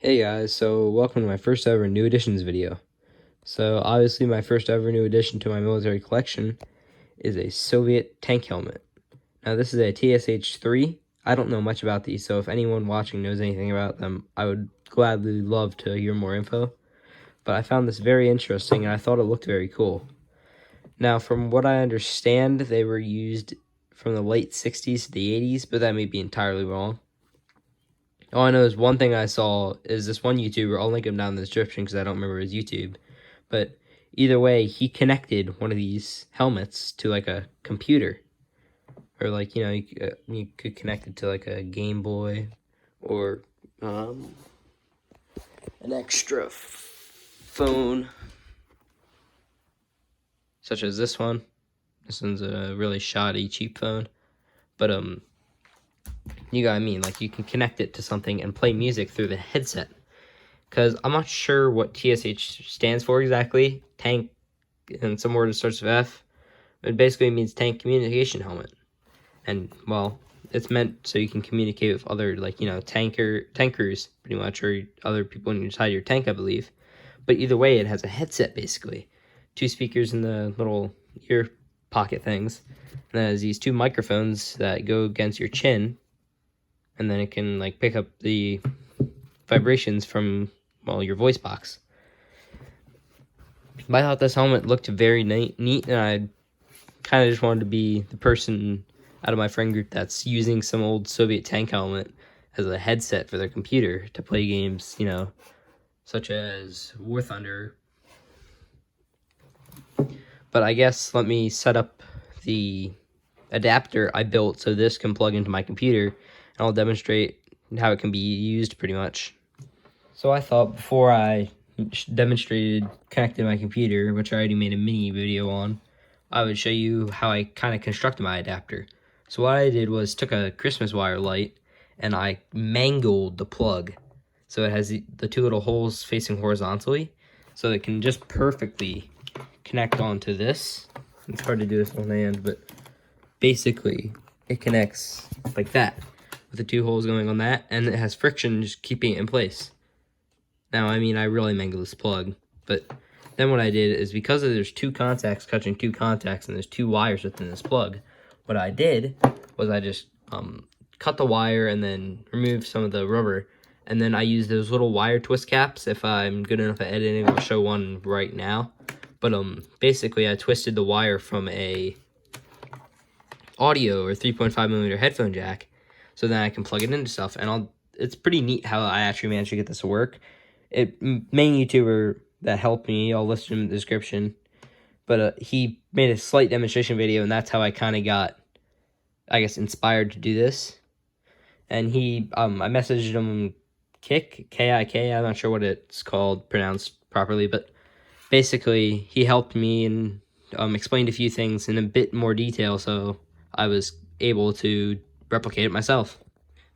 Hey guys, so welcome to my first ever new editions video. So obviously my first ever new addition to my military collection is a Soviet tank helmet. Now this is a TSH-3. I don't know much about these, so if anyone watching knows anything about them, I would gladly love to hear more info. But I found this very interesting and I thought it looked very cool. Now from what I understand, they were used from the late 60s to the 80s, but that may be entirely wrong. All I know is one thing I saw is this one YouTuber. I'll link him down in the description because I don't remember his YouTube. But either way, he connected one of these helmets to like a computer. Or like, you could connect it to like a Game Boy or an extra phone. Such as this one. This one's a really shoddy, cheap phone. But, you got what I mean. Like, you can connect it to something and play music through the headset. Because I'm not sure what TSH stands for exactly. Tank, and some word that starts with F. It basically means tank communication helmet. And, well, it's meant so you can communicate with other, like, tankers, pretty much, or other people inside your tank, I believe. But either way, it has a headset, basically. 2 speakers in the little ear pocket things. And then it has these 2 microphones that go against your chin. And then it can, like, pick up the vibrations from, well, your voice box. But I thought this helmet looked very neat, and I kind of just wanted to be the person out of my friend group that's using some old Soviet tank helmet as a headset for their computer to play games, such as War Thunder. But I guess let me set up the adapter I built so this can plug into my computer, and I'll demonstrate how it can be used pretty much. So I thought before I demonstrated connecting my computer, which I already made a mini video on, I would show you how I kind of constructed my adapter. So what I did was took a Christmas wire light and I mangled the plug. So it has the 2 little holes facing horizontally, so it can just perfectly connect onto this. It's hard to do this on hand, but basically it connects like that with the 2 holes going on that, and it has friction just keeping it in place. Now, I mean, I really mangled this plug, but then what I did is because there's 2 contacts touching 2 contacts and there's 2 wires within this plug, what I did was I just cut the wire and then removed some of the rubber, and then I used those little wire twist caps. If I'm good enough at editing, I'll show one right now. But basically, I twisted the wire from a audio or 3.5mm headphone jack, so then I can plug it into stuff. And it's pretty neat how I actually managed to get this to work. Main YouTuber that helped me, I'll list him in the description, but he made a slight demonstration video, and that's how I kind of got, I guess, inspired to do this. And I messaged him K-I-K, I'm not sure what it's called, pronounced properly, but basically he helped me and explained a few things in a bit more detail, so I was able to replicate it myself.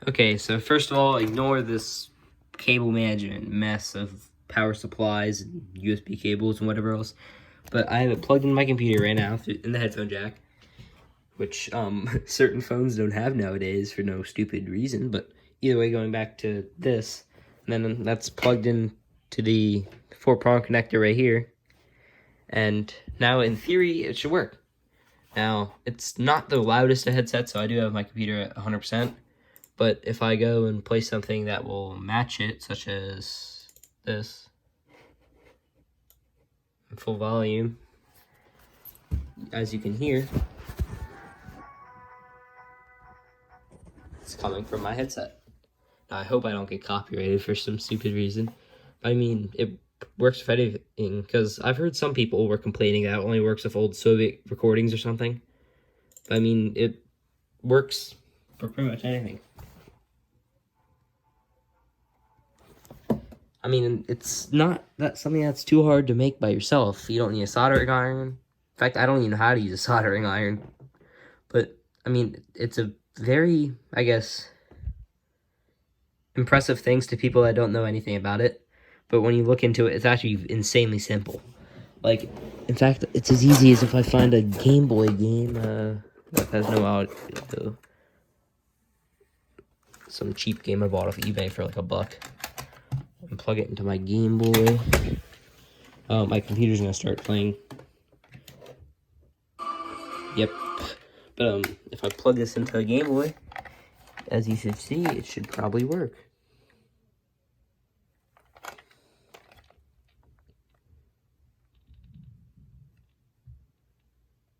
Okay, so first of all, ignore this cable management mess of power supplies and USB cables and whatever else. But I have it plugged in my computer right now in the headphone jack, which certain phones don't have nowadays for no stupid reason. But either way, going back to this, and then that's plugged in to the 4-prong connector right here. And now, in theory, it should work. Now, it's not the loudest of headsets, so I do have my computer at 100%. But if I go and play something that will match it, such as this, in full volume, as you can hear, it's coming from my headset. Now, I hope I don't get copyrighted for some stupid reason. But I mean, it works with anything, because I've heard some people were complaining that it only works with old Soviet recordings or something. But I mean, it works for pretty much anything. I mean, it's not something that's too hard to make by yourself. You don't need a soldering iron. In fact, I don't even know how to use a soldering iron. But, I mean, it's a very, I guess, impressive things to people that don't know anything about it. But when you look into it, it's actually insanely simple. Like, in fact, it's as easy as if I find a Game Boy game that has no audio. Some cheap game I bought off eBay for like $1. and plug it into my Game Boy. My computer's gonna start playing. Yep. But if I plug this into a Game Boy, as you should see, it should probably work.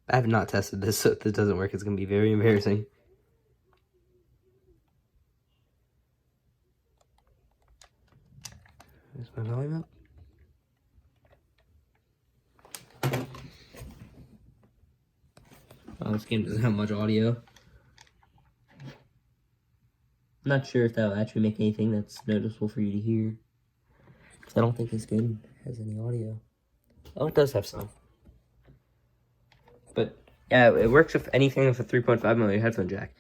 I have not tested this, so if this doesn't work, it's gonna be very embarrassing. Is my volume up? Oh, this game doesn't have much audio. I'm not sure if that'll actually make anything that's noticeable for you to hear. Because I don't think this game has any audio. Oh, it does have some. But, yeah, it works with anything with a 3.5mm headphone jack.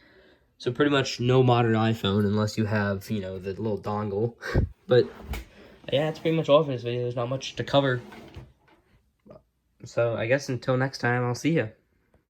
So pretty much no modern iPhone unless you have, you know, the little dongle. But, yeah, that's pretty much all for this video. There's not much to cover. So, I guess until next time, I'll see ya.